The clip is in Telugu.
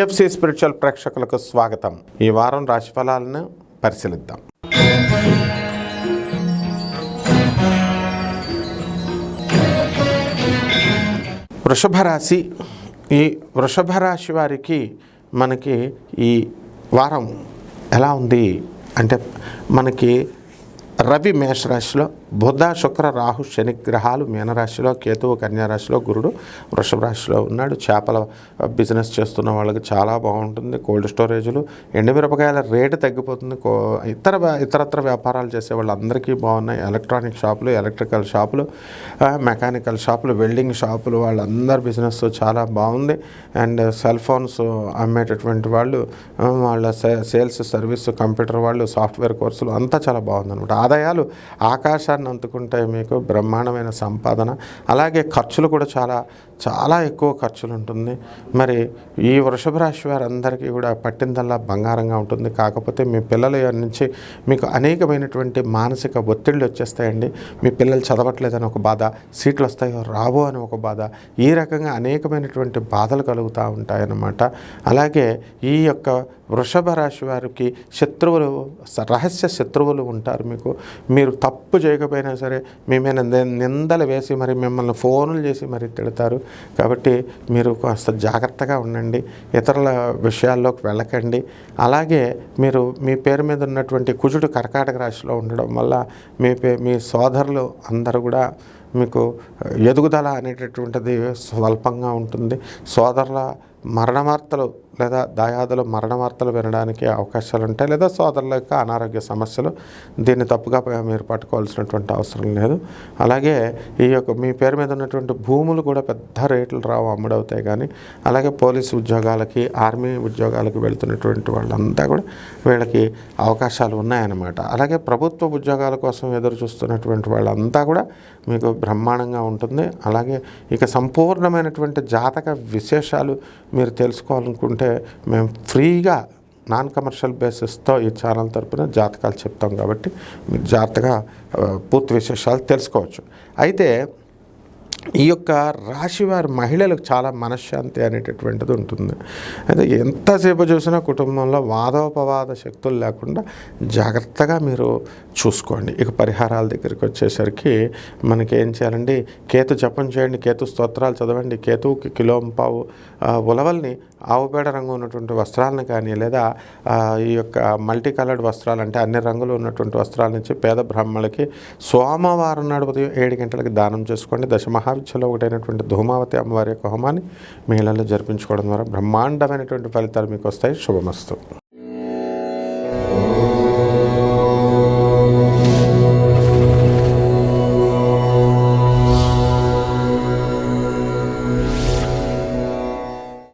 టిఎఫ్సి స్పిరిచువల్ ప్రేక్షకులకు స్వాగతం. ఈ వారం రాశిఫలాలను పరిశీలిద్దాం. వృషభ రాశి. ఈ వృషభ రాశి వారికి మనకి ఈ వారం ఎలా ఉంది అంటే, మనకి రవి మేషరాశిలో, బుధ శుక్ర రాహు శని గ్రహాలు మీనరాశిలో, కేతువు కన్యారాశిలో, గురుడు వృషభ రాశిలో ఉన్నాడు. చేపల బిజినెస్ చేస్తున్న వాళ్ళకి చాలా బాగుంటుంది. కోల్డ్ స్టోరేజ్లు, ఎండుమిరపకాయల రేటు తగ్గిపోతుంది. ఇతరత్ర వ్యాపారాలు చేసే వాళ్ళందరికీ బాగున్నాయి. ఎలక్ట్రానిక్ షాపులు, ఎలక్ట్రికల్ షాపులు, మెకానికల్ షాపులు, వెల్డింగ్ షాపులు, వాళ్ళందరి బిజినెస్ చాలా బాగుంది. అండ్ సెల్ ఫోన్స్ అమ్మేటటువంటి వాళ్ళు, వాళ్ళ సేల్స్ సర్వీస్, కంప్యూటర్ వాళ్ళు, సాఫ్ట్వేర్ కోర్సులు అంతా చాలా బాగుందన్నమాట. ఆదాయాలు ఆకాశాన్ని అందుకుంటాయి. మీకు బ్రహ్మాండమైన సంపాదన. అలాగే ఖర్చులు కూడా చాలా ఎక్కువ ఖర్చులు ఉంటుంది. మరి ఈ వృషభ రాశి వారందరికీ కూడా పట్టిందల్లా బంగారంగా ఉంటుంది. కాకపోతే మీ పిల్లల నుంచి మీకు అనేకమైనటువంటి మానసిక ఒత్తిళ్ళు వచ్చేస్తాయండి. మీ పిల్లలు చదవట్లేదని ఒక బాధ, సీట్లు వస్తాయో రావో అని ఒక బాధ, ఈ రకంగా అనేకమైనటువంటి బాధలు కలుగుతూ ఉంటాయన్నమాట. అలాగే ఈ యొక్క వృషభ రాశి వారికి శత్రువులు, రహస్య శత్రువులు ఉంటారు. మీరు తప్పు చేయకపోయినా సరే మీ మీద నిందలు వేసి మరి మిమ్మల్ని ఫోన్లు చేసి మరి తిడతారు. కాబట్టి మీరు కాస్త జాగ్రత్తగా ఉండండి, ఇతరుల విషయాల్లోకి వెళ్ళకండి. అలాగే మీరు మీ పేరు మీద ఉన్నటువంటి కుజుడు కర్కాటక రాశిలో ఉండడం వల్ల మీ సోదరులు అందరూ కూడా మీకు ఎదుగుదల అనేటటువంటిది స్వల్పంగా ఉంటుంది. సోదరుల మరణ వార్తలు లేదా దాయాదుల మరణ వార్తలు వినడానికి అవకాశాలు ఉంటాయి, లేదా సోదరుల యొక్క అనారోగ్య సమస్యలు. దీన్ని తప్పుగా మీరు పట్టుకోవాల్సినటువంటి అవసరం లేదు. అలాగే ఈ యొక్క మీ పేరు మీద ఉన్నటువంటి భూములు కూడా పెద్ద రేట్లు రావు, అమ్ముడవుతాయి. కానీ అలాగే పోలీసు ఉద్యోగాలకి, ఆర్మీ ఉద్యోగాలకు వెళుతున్నటువంటి వాళ్ళంతా కూడా వీళ్ళకి అవకాశాలు ఉన్నాయన్నమాట. అలాగే ప్రభుత్వ ఉద్యోగాల కోసం ఎదురు చూస్తున్నటువంటి వాళ్ళంతా కూడా మీకు బ్రహ్మాండంగా ఉంటుంది. అలాగే ఇక సంపూర్ణమైనటువంటి జాతక విశేషాలు మీరు తెలుసుకోవాలనుకుంటే మేము ఫ్రీగా నాన్ కమర్షియల్ బేసిస్తో ఈ ఛానల్ తరపున జాతకాలు చెప్తాం. కాబట్టి మీరు జాగ్రత్తగా పూర్తి విశేషాలు తెలుసుకోవచ్చు. అయితే ఈ యొక్క రాశివారి మహిళలకు చాలా మనశ్శాంతి అనేటటువంటిది ఉంటుంది. అయితే ఎంతసేపు చూసినా కుటుంబంలో వాదోపవాద శక్తులు లేకుండా జాగ్రత్తగా మీరు చూసుకోండి. ఇక పరిహారాల దగ్గరికి వచ్చేసరికి మనకి ఏం చేయాలండి, కేతు జపం చేయండి, కేతు స్తోత్రాలు చదవండి. కేతువుకి కిలోంపావు ఉలవల్ని, ఆవుపేడ రంగు ఉన్నటువంటి వస్త్రాలను కానీ, లేదా ఈ యొక్క మల్టీ కలర్డ్ వస్త్రాలు అంటే అన్ని రంగులు ఉన్నటువంటి వస్త్రాల నుంచి పేద బ్రాహ్మణులకి సోమవారం నాడు ఉదయం 7 గంటలకు దానం చేసుకోండి. దశమహావిద్యలో ఒకటైనటువంటి ధూమావతి అమ్మవారి యొక్క హోమాన్ని మహిళల్లో జరిపించుకోవడం ద్వారా బ్రహ్మాండమైనటువంటి ఫలితాలు మీకు వస్తాయి. శుభమస్తు.